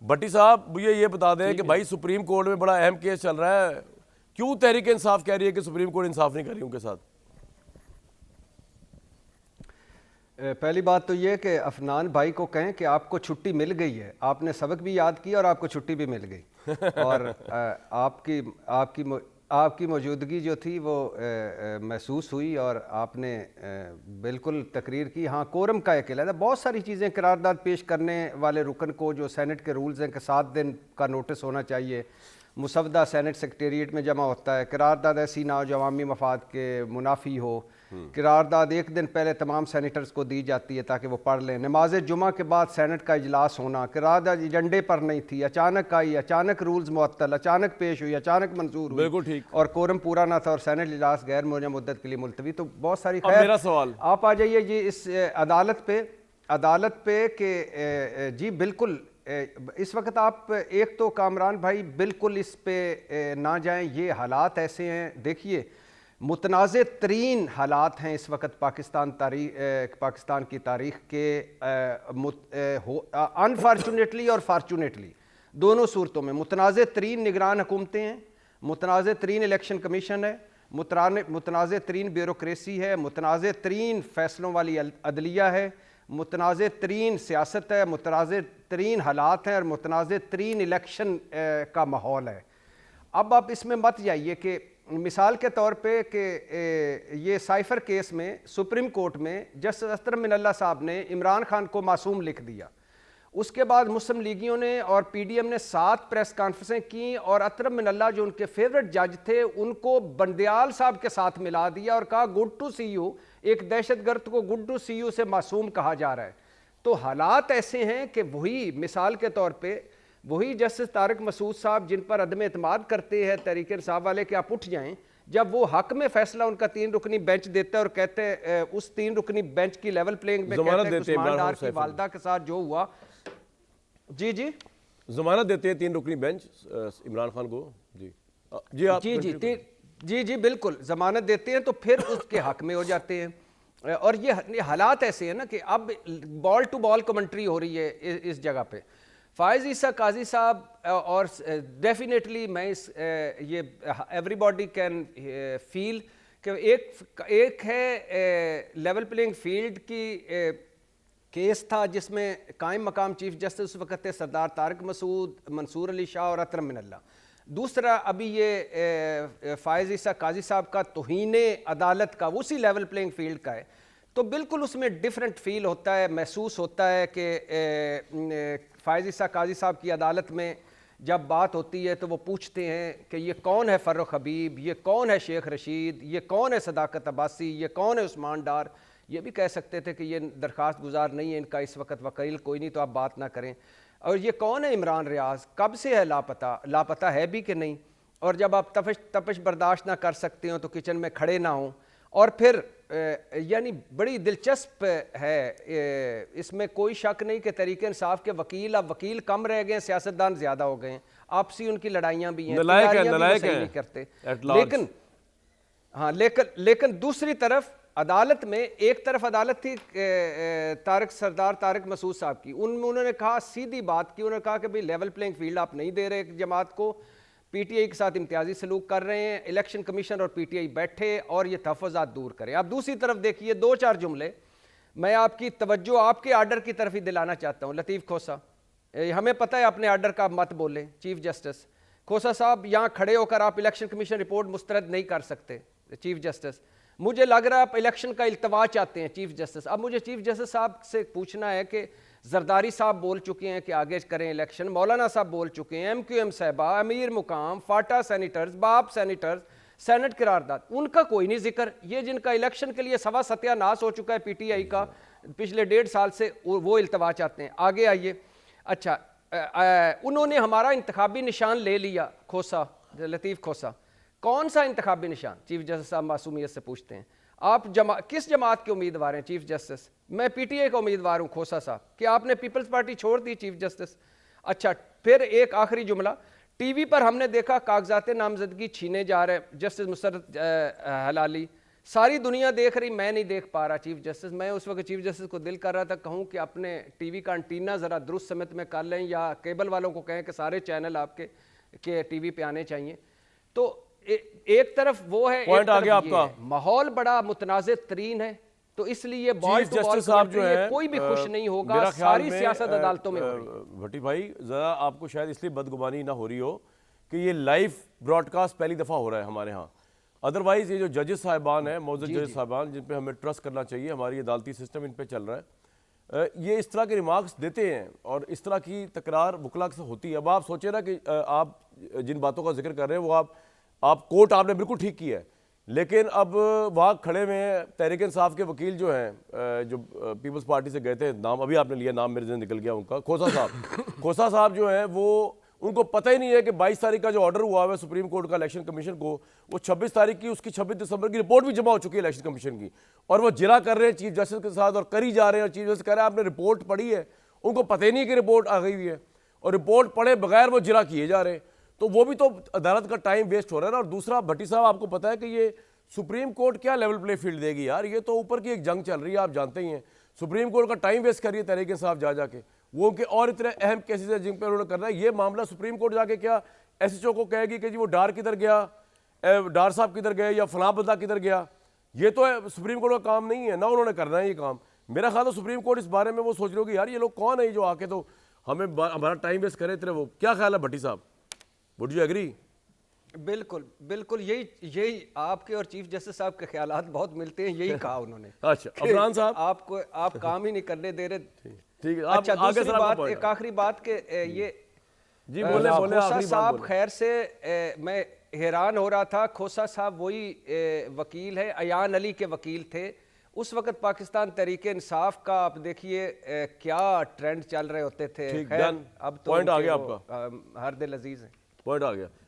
بٹی صاحب مجھے یہ بتا دیں کہ بھائی سپریم کورٹ میں بڑا اہم کیس چل رہا ہے، کیوں تحریک انصاف کہہ رہی ہے کہ سپریم کورٹ انصاف نہیں کر رہی ان کے ساتھ؟ پہلی بات تو یہ کہ عفنان بھائی کو کہیں کہ آپ کو چھٹی مل گئی ہے، آپ نے سبق بھی یاد کیا اور آپ کو چھٹی بھی مل گئی اور آپ کی موجودگی جو تھی وہ محسوس ہوئی اور آپ نے بالکل تقریر کی. ہاں کورم کا ایک علیحدہ بہت ساری چیزیں، قرارداد پیش کرنے والے رکن کو جو سینٹ کے رولز ہیں کہ 7 دن کا نوٹس ہونا چاہیے، مسودہ سینٹ سیکریٹریٹ میں جمع ہوتا ہے، قرارداد ایسی نہ ہو جو عوامی مفاد کے منافی ہو، قرارداد 1 دن پہلے تمام سینیٹرز کو دی جاتی ہے تاکہ وہ پڑھ لیں، نماز جمعہ کے بعد سینٹ کا اجلاس ہونا، قرارداد ایجنڈے پر نہیں تھی، اچانک آئی، اچانک رولز معطل، اچانک پیش ہوئی، اچانک منظور ہوئی، بالکل ٹھیک، اور کورم پورا نہ تھا اور سینٹ اجلاس غیر معینہ مدت کے لیے ملتوی. تو بہت ساری اب خیر میرا سوال آپ آ جائیے جی اس عدالت پہ کہ جی بالکل اس وقت آپ ایک تو کامران بھائی بالکل اس پہ نہ جائیں، یہ حالات ایسے ہیں. دیکھیے متنازع ترین حالات ہیں اس وقت پاکستان کی تاریخ کے، انفارچونیٹلی اور فارچونیٹلی دونوں صورتوں میں متنازع ترین نگران حکومتیں ہیں، متنازع ترین الیکشن کمیشن ہے، متنازع ترین بیوروکریسی ہے، متنازع ترین فیصلوں والی عدلیہ ہے، متنازع ترین سیاست ہے، متنازع ترین حالات ہیں اور متنازع ترین الیکشن کا ماحول ہے. اب آپ اس میں مت جائیے کہ مثال کے طور پہ کہ یہ سائفر کیس میں سپریم کورٹ میں جسٹس اطہر من اللہ صاحب نے عمران خان کو معصوم لکھ دیا. اس کے بعد مسلم لیگیوں نے اور پی ڈی ایم نے 7 پریس کانفرنسیں کی اور اطہر من اللہ جو ان کے فیورٹ جج تھے ان کو بندیال صاحب کے ساتھ ملا دیا اور کہا گڈ ٹو سی یو، ایک دہشت گرد کو گڈ ٹو سی یو سے معصوم کہا جا رہا ہے. تو حالات ایسے ہیں کہ وہی مثال کے طور پہ وہی جسٹس طارق مسعود صاحب جن پر عدم اعتماد کرتے ہیں تحریک انصاف والے کہ آپ اٹھ جائیں، جب وہ حق میں فیصلہ ان کا 3 رکنی بینچ دیتا ہے اور کہتے ہیں اس 3 رکنی بینچ کی لیول پلینگ میں کہتے ہیں کہ عثمان ڈار کی والدہ کے ساتھ جو ہوا، جی ضمانت دیتے ہیں 3 رکنی بینچ عمران خان کو. جی بالکل ضمانت دیتے ہیں تو پھر اس کے حق میں ہو جاتے ہیں. اور یہ حالات ایسے ہیں نا کہ اب بال ٹو بال کمنٹری ہو رہی ہے اس جگہ پہ. فائز عیسیٰ قاضی صاحب اور ڈیفینیٹلی میں یہ ایوری باڈی کین فیل کہ ایک ہے لیول پلینگ فیلڈ کی کیس تھا جس میں قائم مقام چیف جسٹس اس وقت تھے سردار طارق مسعود، منصور علی شاہ اور اطہر من اللہ. دوسرا ابھی یہ فائز عیسیٰ قاضی صاحب کا توہین عدالت کا اسی لیول پلینگ فیلڈ کا ہے. تو بالکل اس میں ڈیفرنٹ فیل ہوتا ہے، محسوس ہوتا ہے کہ فائز عیسیٰ قاضی صاحب کی عدالت میں جب بات ہوتی ہے تو وہ پوچھتے ہیں کہ یہ کون ہے فرخ حبیب، یہ کون ہے شیخ رشید، یہ کون ہے صداقت عباسی، یہ کون ہے عثمان ڈار. یہ بھی کہہ سکتے تھے کہ یہ درخواست گزار نہیں ہے، ان کا اس وقت وکیل کوئی نہیں تو آپ بات نہ کریں. اور یہ کون ہے عمران ریاض، کب سے ہے لاپتہ ہے بھی کہ نہیں. اور جب آپ تپش برداشت نہ کر سکتے ہوں تو کچن میں کھڑے نہ ہوں. اور پھر یعنی بڑی دلچسپ ہے، اس میں کوئی شک نہیں کہ تحریک انصاف کے وکیل اب وکیل کم رہ گئے ہیں، سیاستدان زیادہ ہو گئے ہیں، آپسی ان کی لڑائیاں بھی ہیں، تیاریاں بھی صحیح نہیں کرتے. لیکن دوسری طرف عدالت میں ایک طرف عدالت تھی سردار طارق مسعود صاحب کی، انہوں نے کہا سیدھی بات کی، انہوں نے کہا کہ بھئی لیول پلینگ فیلڈ آپ نہیں دے رہے جماعت کو، پی ٹی آئی کے ساتھ امتیازی سلوک کر رہے ہیں، الیکشن کمیشن اور پی ٹی آئی بیٹھے اور یہ تحفظات دور کریں. اب دوسری طرف دیکھیے 2-4 جملے میں آپ کی توجہ آپ کے آرڈر کی طرف ہی دلانا چاہتا ہوں. لطیف کھوسا، ہمیں پتہ ہے اپنے آرڈر کا مت بولیں. چیف جسٹس کھوسا صاحب یہاں کھڑے ہو کر آپ الیکشن کمیشن رپورٹ مسترد نہیں کر سکتے. چیف جسٹس مجھے لگ رہا ہے آپ الیکشن کا التوا چاہتے ہیں چیف جسٹس. اب مجھے چیف جسٹس صاحب سے پوچھنا ہے کہ زرداری صاحب بول چکے ہیں کہ آگے کریں الیکشن، مولانا صاحب بول چکے ہیں، ایم کیو ایم صاحبہ، امیر مقام، فاٹا سینیٹرز، باپ سینیٹرز، سینٹ قرارداد، ان کا کوئی نہیں ذکر. یہ جن کا الیکشن کے لیے سوا ستیہ ناس ہو چکا ہے پی ٹی آئی کا پچھلے 1.5 سال سے، وہ التوا چاہتے ہیں. آگے آئیے. اچھا انہوں نے ہمارا انتخابی نشان لے لیا. کھوسا، لطیف کھوسا، کون سا انتخابی نشان؟ چیف جسٹس صاحب معصومیت سے پوچھتے ہیں. آپ کس جماعت کے امیدوار ہیں چیف جسٹس؟ میں پی ٹی آئی کا امیدوار ہوں. کھوسا صاحب کہ آپ نے پیپلز پارٹی چھوڑ دی چیف جسٹس. اچھا پھر ایک آخری جملہ، ٹی وی پر ہم نے دیکھا کاغذات نامزدگی چھینے جا رہے جسٹس مسرت ہلالی، ساری دنیا دیکھ رہی, میں نہیں دیکھ پا رہا چیف جسٹس. میں اس وقت چیف جسٹس کو دل کر رہا تھا کہوں کہ اپنے ٹی وی کا انٹینا ذرا درست سمت میں کر لیں, یا کیبل والوں کو کہیں کہ سارے چینل آپ کے ٹی وی پہ آنے چاہیے. تو ایک طرف وہ ہے, ایک طرف یہ ہے. ماحول بڑا متنازع ترین ہے, تو اس لیے بال ٹو بال کمنٹری ہے, کوئی بھی خوش نہیں ہوگا. ساری سیاست عدالتوں میں ہو رہی ہے. بھٹی بھائی ذرا آپ کو شاید اس لیے بدگمانی نہ ہو رہی ہو کہ یہ لائیو براڈ کاسٹ پہلی دفعہ ہو رہا ہے ہمارے ہاں. ادروائز یہ جو ججز صاحبان ہیں, معزز ججز صاحبان, جن پہ ہمیں ٹرسٹ کرنا چاہیے, ہماری عدالتی سسٹم ان پہ چل رہا ہے, یہ اس طرح کے ریمارکس دیتے ہیں اور اس طرح کی تکرار وکلا سے ہوتی ہے. اب آپ سوچیں نا کہ آپ جن باتوں کا ذکر کر رہے ہیں وہ آپ کوٹ آپ نے بالکل ٹھیک کیا ہے, لیکن اب وہاں کھڑے میں تحریک انصاف کے وکیل جو ہیں, جو پیپلز پارٹی سے گئے تھے, نام ابھی آپ نے لیا, نام میرے ذہن نکل گیا ان کا, کھوسا صاحب جو ہیں, وہ ان کو پتہ ہی نہیں ہے کہ 22 تاریخ کا جو آرڈر ہوا ہے سپریم کورٹ کا الیکشن کمیشن کو, وہ 26 تاریخ کی, اس کی 26 دسمبر کی رپورٹ بھی جمع ہو چکی ہے الیکشن کمیشن کی, اور وہ جرا کر رہے ہیں چیف جسٹس کے ساتھ اور کری جا رہے ہیں. اور چیف جسٹس کہہ رہے ہیں آپ نے رپورٹ پڑھی ہے, ان کو پتہ ہی نہیں کہ رپورٹ آ گئی ہوئی ہے, اور رپورٹ پڑھے بغیر وہ جرا کیے جا رہے ہیں. تو وہ بھی تو عدالت کا ٹائم ویسٹ ہو رہا ہے نا. اور دوسرا بھٹی صاحب آپ کو پتہ ہے کہ یہ سپریم کورٹ کیا لیول پلے فیلڈ دے گی یار, یہ تو اوپر کی ایک جنگ چل رہی ہے, آپ جانتے ہی ہیں. سپریم کورٹ کا ٹائم ویسٹ کریے تحریک انصاف جا کے, وہ کہ اور اتنے اہم کیسز ہیں جن پہ انہوں نے کرنا ہے. یہ معاملہ سپریم کورٹ جا کے کیا ایس ایچ او کو کہے گی کہ جی وہ ڈار کدھر گیا, ڈار صاحب کدھر گئے, یا فلاں بندہ کدھر گیا. یہ تو سپریم کورٹ کا کام نہیں ہے, نہ انہوں نے کرنا ہے یہ کام. میرا خیال ہے سپریم کورٹ اس بارے میں وہ سوچ رہے ہو کہ یار یہ لوگ کون ہیں جو آ کے تو ہمیں ہمارا ٹائم ویسٹ کرے اتنے. وہ کیا خیال ہے بھٹی صاحب, وڈ یو ایگری؟ بالکل بالکل, یہی آپ کے اور چیف جسٹس صاحب کے خیالات بہت ملتے ہیں. یہی کہا انہوں نے. اچھا عمران صاحب, آپ کام ہی نہیں کرنے دے رہے. ٹھیک ہے, اچھا دوسری بات, ایک آخری بات کہ یہ جی بولے کھوسا صاحب, خیر سے میں حیران ہو رہا تھا. کھوسا صاحب وہی وکیل ہے, ایان علی کے وکیل تھے اس وقت. پاکستان تحریک انصاف کا آپ دیکھیے کیا ٹرینڈ چل رہے ہوتے تھے. خیر اب تو پوائنٹ آ گیا آپ کا, ہر دل عزیز ہیں. پوائنٹ آ گیا.